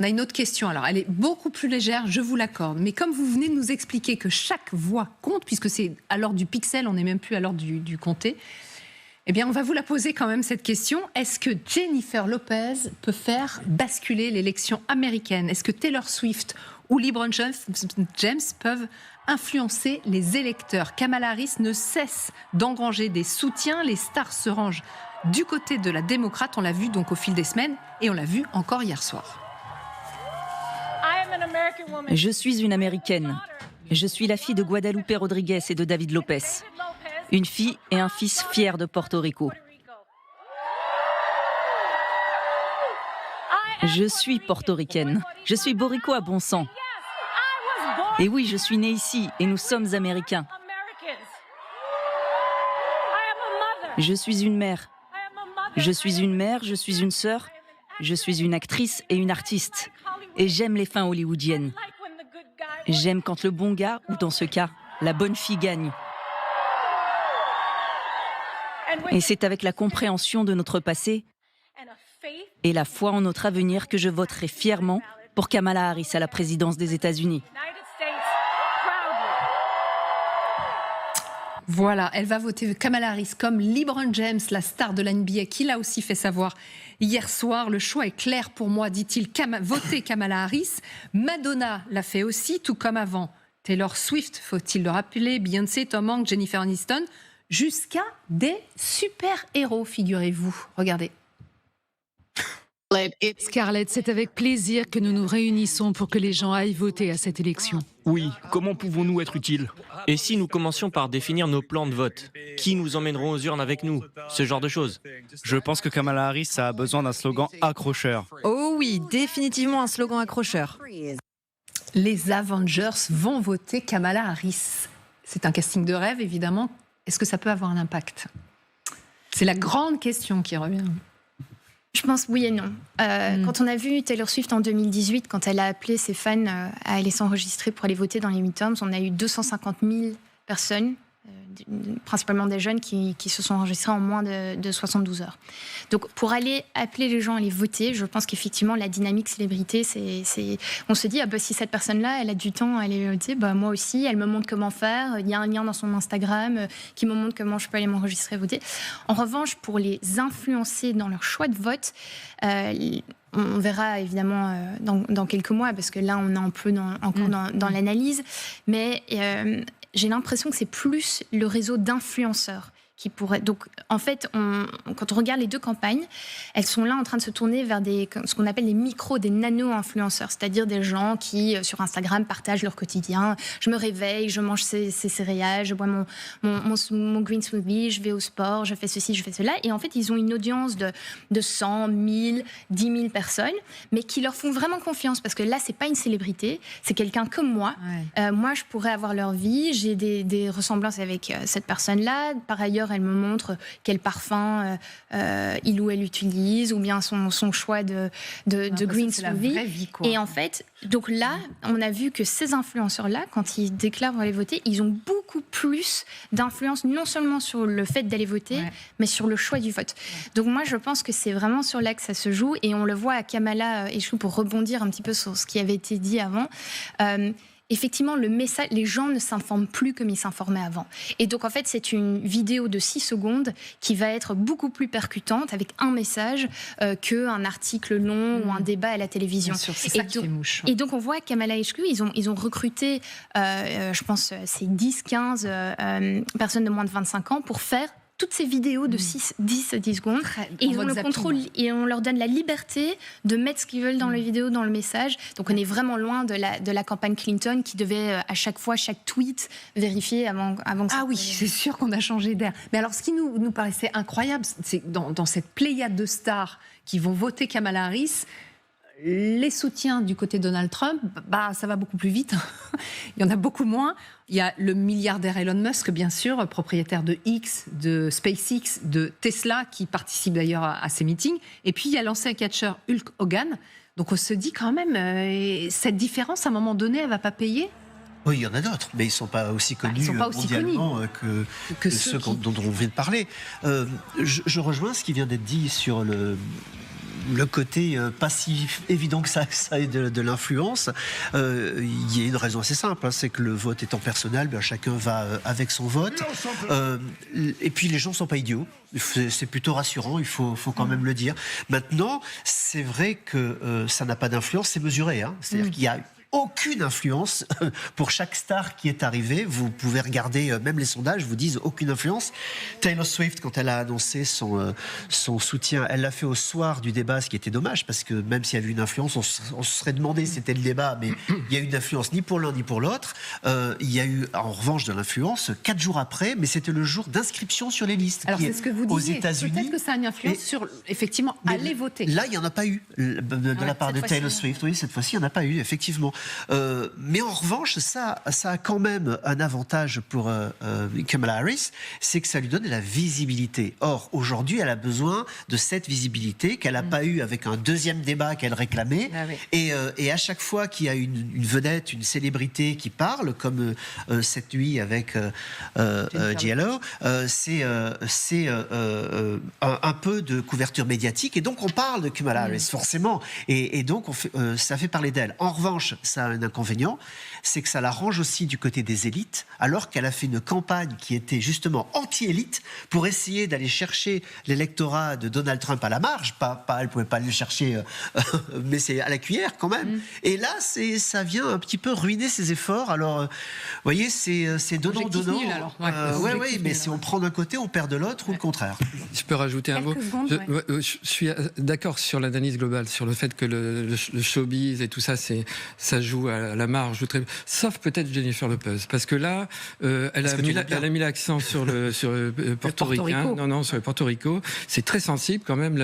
On a une autre question, alors elle est beaucoup plus légère, je vous l'accorde, mais comme vous venez de nous expliquer que chaque voix compte, puisque c'est à l'ordre du pixel, on n'est même plus à l'ordre du comté, eh bien on va vous la poser quand même cette question. Est-ce que Jennifer Lopez peut faire basculer l'élection américaine? Est-ce que Taylor Swift ou LeBron James peuvent influencer les électeurs? Kamala Harris ne cesse d'engranger des soutiens, les stars se rangent du côté de la démocrate, on l'a vu donc au fil des semaines, et on l'a vu encore hier soir. Je suis une Américaine. Je suis la fille de Guadalupe Rodriguez et de David Lopez. Une fille et un fils fiers de Porto Rico. Je suis portoricaine. Je suis borico à bon sang. Et oui, je suis née ici et nous sommes américains. Je suis une mère. Je suis une mère, je suis une sœur, je suis une actrice et une artiste. Et j'aime les fins hollywoodiennes. J'aime quand le bon gars, ou dans ce cas, la bonne fille gagne. Et c'est avec la compréhension de notre passé et la foi en notre avenir que je voterai fièrement pour Kamala Harris à la présidence des États-Unis. Voilà, elle va voter Kamala Harris comme LeBron James, la star de la NBA, qui l'a aussi fait savoir hier soir. Le choix est clair pour moi, dit-il, voter Kamala Harris. Madonna l'a fait aussi, tout comme avant. Taylor Swift, faut-il le rappeler, Beyoncé, Tom Hanks, Jennifer Aniston, jusqu'à des super-héros, figurez-vous. Regardez. Scarlett, c'est avec plaisir que nous nous réunissons pour que les gens aillent voter à cette élection. Oui, comment pouvons-nous être utiles? Et si nous commencions par définir nos plans de vote? Qui nous emmèneront aux urnes avec nous? Ce genre de choses. Je pense que Kamala Harris a besoin d'un slogan accrocheur. Oh oui, définitivement un slogan accrocheur. Les Avengers vont voter Kamala Harris. C'est un casting de rêve, évidemment. Est-ce que ça peut avoir un impact? C'est la grande question qui revient. Je pense oui et non. Quand on a vu Taylor Swift en 2018, quand elle a appelé ses fans à aller s'enregistrer pour aller voter dans les midterms, on a eu 250 000 personnes, principalement des jeunes, qui se sont enregistrés en moins de 72 heures. Donc pour aller appeler les gens à aller voter, je pense qu'effectivement la dynamique célébrité, on se dit si cette personne-là, elle a du temps à aller voter, moi aussi, elle me montre comment faire, il y a un lien dans son Instagram qui me montre comment je peux aller m'enregistrer et voter. En revanche, pour les influencer dans leur choix de vote, on verra évidemment dans quelques mois, parce que là on est un peu encore dans l'analyse, mais j'ai l'impression que c'est plus le réseau d'influenceurs qui pourrait... Donc, en fait, quand on regarde les deux campagnes, elles sont là en train de se tourner vers ce qu'on appelle des des nano-influenceurs, c'est-à-dire des gens qui, sur Instagram, partagent leur quotidien. Je me réveille, je mange ces céréales, je bois mon green smoothie, je vais au sport, je fais ceci, je fais cela. Et en fait, ils ont une audience de 100, 1000, 10 000 personnes, mais qui leur font vraiment confiance, parce que là, c'est pas une célébrité, c'est quelqu'un comme moi. Ouais. Moi, je pourrais avoir leur vie, j'ai des ressemblances avec cette personne-là. Par ailleurs, elle me montre quel parfum il ou elle utilise, ou bien son choix de green smoothie. Et en fait, donc là, on a vu que ces influenceurs-là, quand ils déclarent aller voter, ils ont beaucoup plus d'influence, non seulement sur le fait d'aller voter, mais sur le choix du vote. Donc moi, je pense que c'est vraiment sur là que ça se joue, et on le voit à Kamala, et je trouve, pour rebondir un petit peu sur ce qui avait été dit avant, effectivement, le message, les gens ne s'informent plus comme ils s'informaient avant. Et donc, en fait, c'est une vidéo de 6 secondes qui va être beaucoup plus percutante avec un message qu'un article long ou un débat à la télévision. Bien sûr, c'est ça qui fait mouche. Et donc, on voit Kamala HQ, ils ont recruté, je pense, c'est 10-15 personnes de moins de 25 ans pour faire toutes ces vidéos de 10 secondes, et ils ont le contrôle, et on leur donne la liberté de mettre ce qu'ils veulent dans les vidéos, dans le message. Donc on est vraiment loin de la campagne Clinton, qui devait à chaque fois, chaque tweet, vérifier avant que ça... Ah oui, c'est sûr qu'on a changé d'air. Mais alors, ce qui nous paraissait incroyable, c'est dans cette pléiade de stars qui vont voter Kamala Harris, les soutiens du côté de Donald Trump, ça va beaucoup plus vite. Il y en a beaucoup moins. Il y a le milliardaire Elon Musk, bien sûr, propriétaire de X, de SpaceX, de Tesla, qui participe d'ailleurs à ces meetings. Et puis, il y a l'ancien catcheur Hulk Hogan. Donc, on se dit quand même, cette différence, à un moment donné, elle ne va pas payer. Oui, il y en a d'autres, mais ils ne sont pas aussi connus mondialement que ceux dont on vient de parler. Je rejoins ce qui vient d'être dit sur le côté pas si évident que ça ait de l'influence, il y a une raison assez simple, hein, c'est que le vote étant personnel, chacun va avec son vote. Et puis les gens ne sont pas idiots. C'est plutôt rassurant, il faut quand même le dire. Maintenant, c'est vrai que ça n'a pas d'influence, c'est mesuré. Hein. C'est-à-dire qu'il y a aucune influence pour chaque star qui est arrivée. Vous pouvez regarder, même les sondages vous disent aucune influence. Taylor Swift, quand elle a annoncé son soutien, elle l'a fait au soir du débat, ce qui était dommage, parce que même s'il y avait une influence, on se serait demandé si c'était le débat, mais il y a eu une influence ni pour l'un ni pour l'autre. Il y a eu en revanche de l'influence 4 jours après, mais c'était le jour d'inscription sur les listes. Alors c'est ce que vous disiez, aux États-Unis. Peut-être que ça a une influence sur, effectivement, aller voter. Là, il n'y en a pas eu de la part de Taylor Swift. Oui, cette fois-ci, il n'y en a pas eu, effectivement. Mais en revanche, ça a quand même un avantage pour Kamala Harris, c'est que ça lui donne de la visibilité. Or, aujourd'hui, elle a besoin de cette visibilité qu'elle n'a pas eue avec un deuxième débat qu'elle réclamait. Ah oui. Et à chaque fois qu'il y a une vedette, une célébrité qui parle, comme cette nuit avec JLo, c'est un peu de couverture médiatique. Et donc, on parle de Kamala Harris, forcément. Et donc, ça fait parler d'elle. En revanche, ça a un inconvénient, c'est que ça l'arrange aussi du côté des élites, alors qu'elle a fait une campagne qui était justement anti-élite pour essayer d'aller chercher l'électorat de Donald Trump à la marge. Elle ne pouvait pas le chercher, mais c'est à la cuillère quand même. Et là, ça vient un petit peu ruiner ses efforts. Alors, vous voyez, c'est donnant-donnant. Oui, mais si on prend d'un côté, on perd de l'autre, ou le contraire. Je peux rajouter un mot. Je suis d'accord sur l'analyse globale, sur le fait que le showbiz et tout ça, ça joue à la marge, sauf peut-être Jennifer Lopez, parce que là, elle a mis l'accent sur portoricain. Non, sur le Porto Rico. C'est très sensible quand même,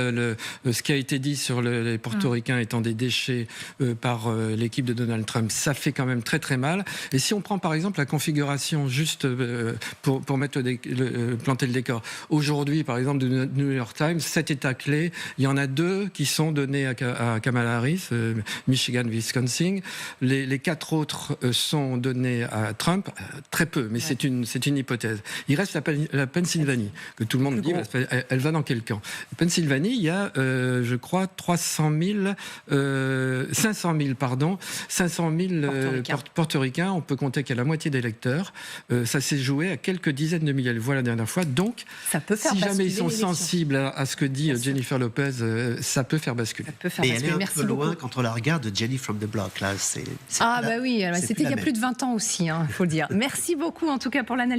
ce qui a été dit sur les portoricains étant des déchets par l'équipe de Donald Trump. Ça fait quand même très très mal. Et si on prend par exemple la configuration juste pour planter le décor. Aujourd'hui, par exemple, de New York Times, 7 États clés, il y en a 2 qui sont donnés à Kamala Harris, Michigan, Wisconsin. Les 4 autres sont donnés à Trump, très peu, mais c'est une hypothèse. Il reste la Pennsylvanie, que tout le monde dit, elle va dans quel camp? Pennsylvanie, il y a, je crois, 500 000 portoricains. On peut compter qu'il y a la moitié d'électeurs. Ça s'est joué à quelques dizaines de milliers de voix la dernière fois. Donc, ça peut faire si jamais ils sont sensibles à ce que dit Jennifer Lopez, ça peut faire basculer. Et elle est un peu loin quand on la regarde de Jenny from the Block. Là, oui, c'était il y a plus de 20 ans aussi, il faut le dire. Merci beaucoup en tout cas pour l'analyse.